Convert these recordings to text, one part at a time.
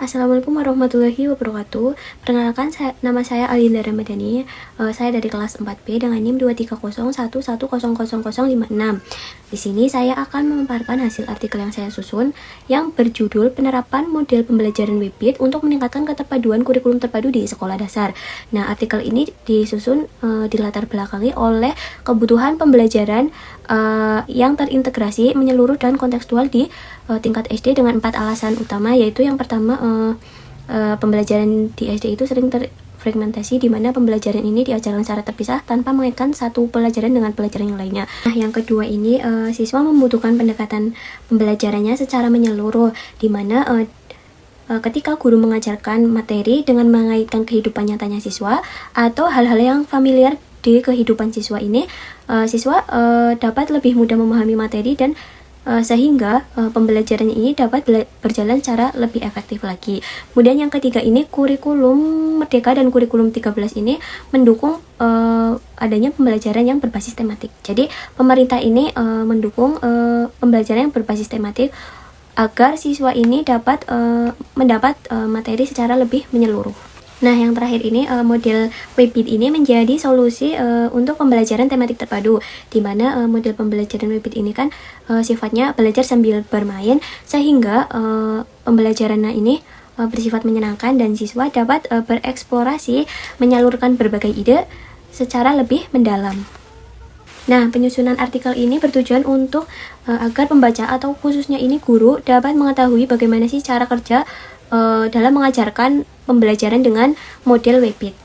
Assalamualaikum warahmatullahi wabarakatuh. Perkenalkan, nama saya Alinda Ramadhani. Saya dari kelas 4B dengan NIM 23011100056. Di sini saya akan memaparkan hasil artikel yang saya susun yang berjudul Penerapan Model Pembelajaran WebKit untuk meningkatkan keterpaduan kurikulum terpadu di sekolah dasar. Nah, artikel ini disusun dilatar belakangi oleh kebutuhan pembelajaran yang terintegrasi, menyeluruh dan kontekstual di tingkat SD dengan 4 alasan utama, yaitu yang pertama pembelajaran di SD itu sering terfragmentasi, di mana pembelajaran ini diajarkan secara terpisah tanpa mengaitkan satu pelajaran dengan pelajaran yang lainnya. Nah, yang kedua ini siswa membutuhkan pendekatan pembelajarannya secara menyeluruh, di mana ketika guru mengajarkan materi dengan mengaitkan kehidupan nyatanya siswa atau hal-hal yang familiar di kehidupan siswa ini, siswa dapat lebih mudah memahami materi dan sehingga pembelajaran ini dapat berjalan secara lebih efektif lagi. Kemudian yang ketiga ini kurikulum Merdeka dan kurikulum 13 ini mendukung adanya pembelajaran yang berbasis tematik. Jadi pemerintah ini mendukung pembelajaran yang berbasis tematik agar siswa ini dapat mendapat materi secara lebih menyeluruh. Nah, yang terakhir ini model WebKit ini menjadi solusi untuk pembelajaran tematik terpadu, di mana model pembelajaran WebKit ini kan sifatnya belajar sambil bermain, sehingga pembelajarannya ini bersifat menyenangkan dan siswa dapat bereksplorasi, menyalurkan berbagai ide secara lebih mendalam. Nah, penyusunan artikel ini bertujuan untuk agar pembaca atau khususnya ini guru dapat mengetahui bagaimana sih cara kerja dalam mengajarkan pembelajaran dengan model WebKit.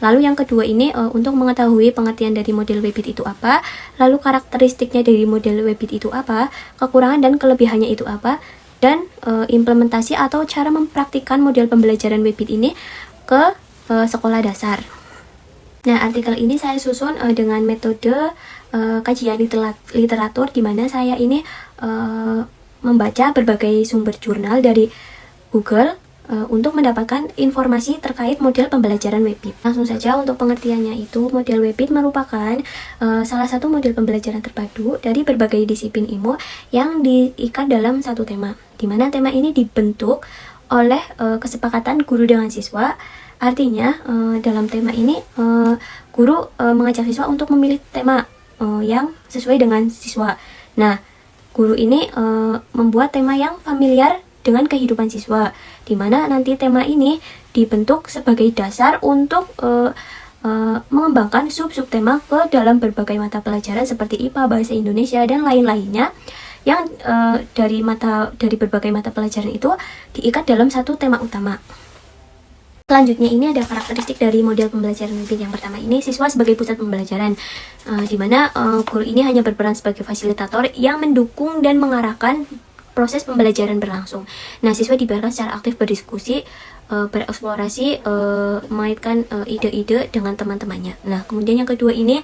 Lalu yang kedua ini untuk mengetahui pengertian dari model WebKit itu apa, lalu karakteristiknya dari model WebKit itu apa, kekurangan dan kelebihannya itu apa, dan implementasi atau cara mempraktikkan model pembelajaran WebKit ini ke sekolah dasar. Nah, artikel ini saya susun dengan metode kajian literatur, di mana saya ini membaca berbagai sumber jurnal dari Google untuk mendapatkan informasi terkait model pembelajaran WebKit. Langsung saja untuk pengertiannya itu, model WebKit merupakan salah satu model pembelajaran terpadu dari berbagai disiplin ilmu yang diikat dalam satu tema, di mana tema ini dibentuk oleh kesepakatan guru dengan siswa. Artinya dalam tema ini guru mengajak siswa untuk memilih tema yang sesuai dengan siswa. Nah, guru ini membuat tema yang familiar dengan kehidupan siswa, di mana nanti tema ini dibentuk sebagai dasar untuk mengembangkan sub-sub tema ke dalam berbagai mata pelajaran seperti IPA, Bahasa Indonesia, dan lain-lainnya yang dari berbagai mata pelajaran itu diikat dalam satu tema utama. Selanjutnya ini ada karakteristik dari model pembelajaran WebKit. Yang pertama ini siswa sebagai pusat pembelajaran, di mana guru ini hanya berperan sebagai fasilitator yang mendukung dan mengarahkan proses pembelajaran berlangsung. Nah, siswa dibiarkan secara aktif berdiskusi, bereksplorasi, mengaitkan ide-ide dengan teman-temannya. Nah, kemudian yang kedua ini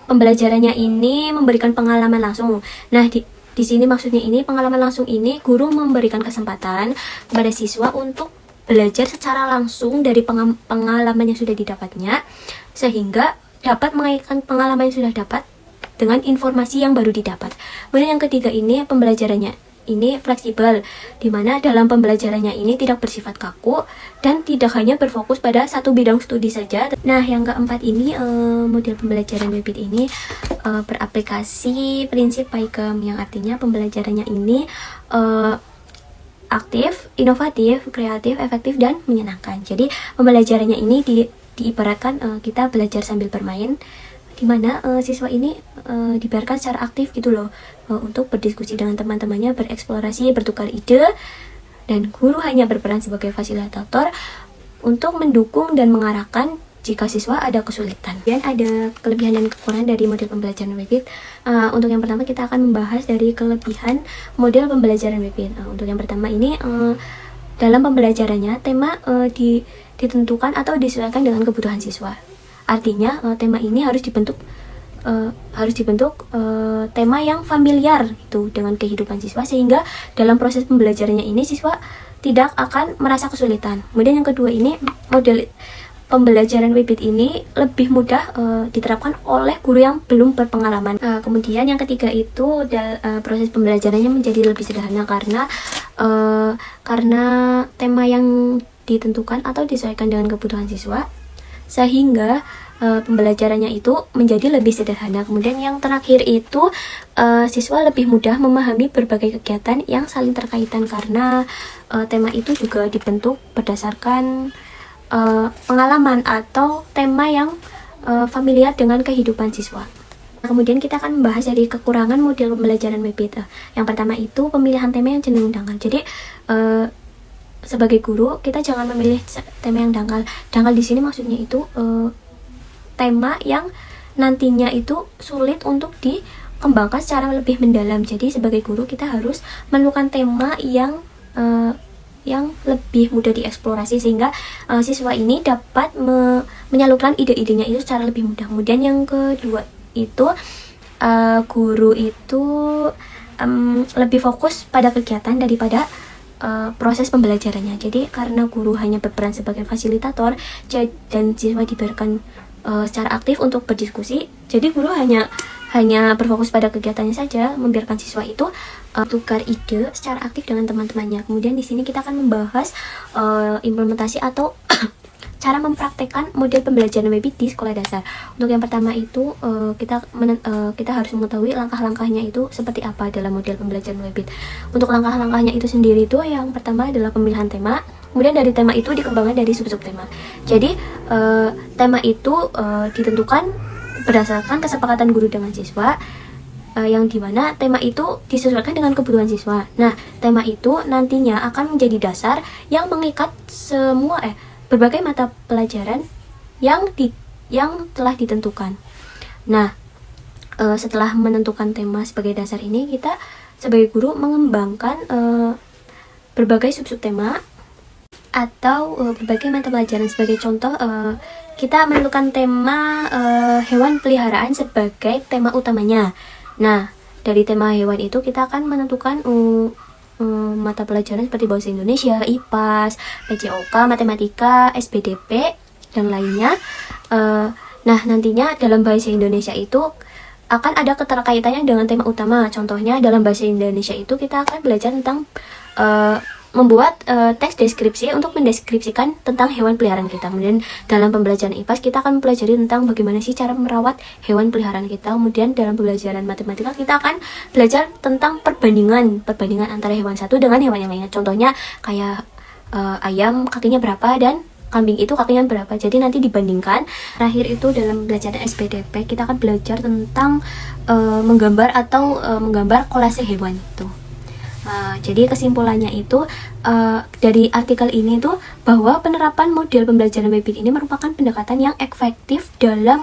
pembelajarannya ini memberikan pengalaman langsung. Nah, di sini maksudnya ini pengalaman langsung ini guru memberikan kesempatan kepada siswa untuk belajar secara langsung dari pengalaman yang sudah didapatnya, sehingga dapat mengaitkan pengalaman yang sudah dapat dengan informasi yang baru didapat. Kemudian yang ketiga ini pembelajarannya ini fleksibel, di mana dalam pembelajarannya ini tidak bersifat kaku dan tidak hanya berfokus pada satu bidang studi saja. Nah, yang keempat ini model pembelajaran WebKit ini beraplikasi prinsip PAIKEM, yang artinya pembelajarannya ini aktif, inovatif, kreatif, efektif, dan menyenangkan. Jadi pembelajarannya ini diibaratkan kita belajar sambil bermain, di mana siswa ini dibiarkan secara aktif gitu loh, untuk berdiskusi dengan teman-temannya, bereksplorasi, bertukar ide, dan guru hanya berperan sebagai fasilitator untuk mendukung dan mengarahkan jika siswa ada kesulitan. Dan ada kelebihan dan kekurangan dari model pembelajaran WebKit. Untuk yang pertama kita akan membahas dari kelebihan model pembelajaran WebKit. Untuk yang pertama ini dalam pembelajarannya tema ditentukan atau disesuaikan dengan kebutuhan siswa. Artinya tema ini harus dibentuk tema yang familiar itu dengan kehidupan siswa, sehingga dalam proses pembelajarannya ini siswa tidak akan merasa kesulitan. Kemudian yang kedua ini model pembelajaran WIBIT ini lebih mudah diterapkan oleh guru yang belum berpengalaman. Kemudian yang ketiga itu proses pembelajarannya menjadi lebih sederhana karena tema yang ditentukan atau disesuaikan dengan kebutuhan siswa, sehingga pembelajarannya itu menjadi lebih sederhana. Kemudian yang terakhir itu siswa lebih mudah memahami berbagai kegiatan yang saling terkaitan karena tema itu juga dibentuk berdasarkan pengalaman atau tema yang familiar dengan kehidupan siswa. Kemudian kita akan membahas dari kekurangan model pembelajaran WIBIT. Yang pertama itu pemilihan tema yang cenderung dangkal. Jadi sebagai guru kita jangan memilih tema yang dangkal. Dangkal di sini maksudnya itu tema yang nantinya itu sulit untuk dikembangkan secara lebih mendalam. Jadi sebagai guru kita harus menemukan tema yang lebih mudah dieksplorasi sehingga siswa ini dapat menyalurkan ide-idenya itu secara lebih mudah. Kemudian yang kedua itu guru itu lebih fokus pada kegiatan daripada proses pembelajarannya. Jadi karena guru hanya berperan sebagai fasilitator dan siswa diberikan secara aktif untuk berdiskusi, jadi guru hanya berfokus pada kegiatannya saja, membiarkan siswa itu tukar ide secara aktif dengan teman-temannya. Kemudian di sini kita akan membahas implementasi atau cara mempraktekkan model pembelajaran WIBIT di sekolah dasar. Untuk yang pertama itu kita harus mengetahui langkah-langkahnya itu seperti apa dalam model pembelajaran WIBIT. Untuk langkah-langkahnya itu sendiri itu yang pertama adalah pemilihan tema. Kemudian dari tema itu dikembangkan dari sub-sub tema. Jadi tema itu ditentukan berdasarkan kesepakatan guru dengan siswa, yang dimana tema itu disesuaikan dengan kebutuhan siswa. Nah, tema itu nantinya akan menjadi dasar yang mengikat semua berbagai mata pelajaran yang telah ditentukan. Nah, setelah menentukan tema sebagai dasar ini, kita sebagai guru mengembangkan berbagai sub-sub tema atau berbagai mata pelajaran. Sebagai contoh, kita menentukan tema hewan peliharaan sebagai tema utamanya. Nah, dari tema hewan itu kita akan menentukan mata pelajaran seperti bahasa Indonesia, IPAS, PJOK, matematika, SPDP, dan lainnya. Nah, nantinya dalam bahasa Indonesia itu akan ada keterkaitannya dengan tema utama. Contohnya dalam bahasa Indonesia itu kita akan belajar tentang membuat teks deskripsi untuk mendeskripsikan tentang hewan peliharaan kita. Kemudian dalam pembelajaran IPAS kita akan mempelajari tentang bagaimana sih cara merawat hewan peliharaan kita. Kemudian dalam pembelajaran matematika kita akan belajar tentang perbandingan antara hewan satu dengan hewan yang lainnya. Contohnya kayak ayam kakinya berapa dan kambing itu kakinya berapa. Jadi nanti dibandingkan. Terakhir itu dalam pembelajaran SPDP kita akan belajar tentang menggambar kolase hewan itu. Jadi kesimpulannya itu dari artikel ini tuh bahwa penerapan model pembelajaran WIBIT ini merupakan pendekatan yang efektif dalam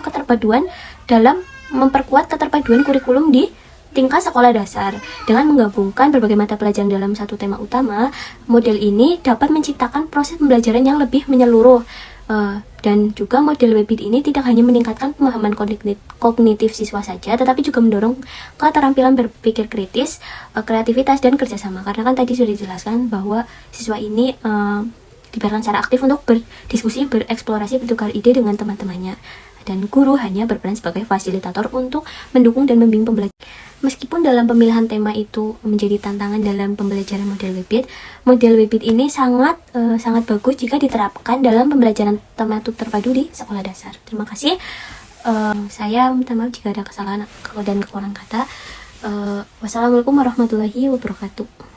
memperkuat keterpaduan kurikulum di tingkat sekolah dasar. Dengan menggabungkan berbagai mata pelajaran dalam satu tema utama, model ini dapat menciptakan proses pembelajaran yang lebih menyeluruh. Dan juga model WIBIT ini tidak hanya meningkatkan pemahaman kognitif siswa saja, tetapi juga mendorong keterampilan berpikir kritis, kreativitas, dan kerjasama. Karena kan tadi sudah dijelaskan bahwa siswa ini dibiarkan secara aktif untuk berdiskusi, bereksplorasi, bertukar ide dengan teman-temannya. Dan guru hanya berperan sebagai fasilitator untuk mendukung dan membimbing pembelajaran. Meskipun dalam pemilihan tema itu menjadi tantangan dalam pembelajaran model WIBIT ini sangat bagus jika diterapkan dalam pembelajaran tematik terpadu di sekolah dasar. Terima kasih. Saya minta maaf jika ada kesalahan dan kekurangan kata. Wassalamualaikum warahmatullahi wabarakatuh.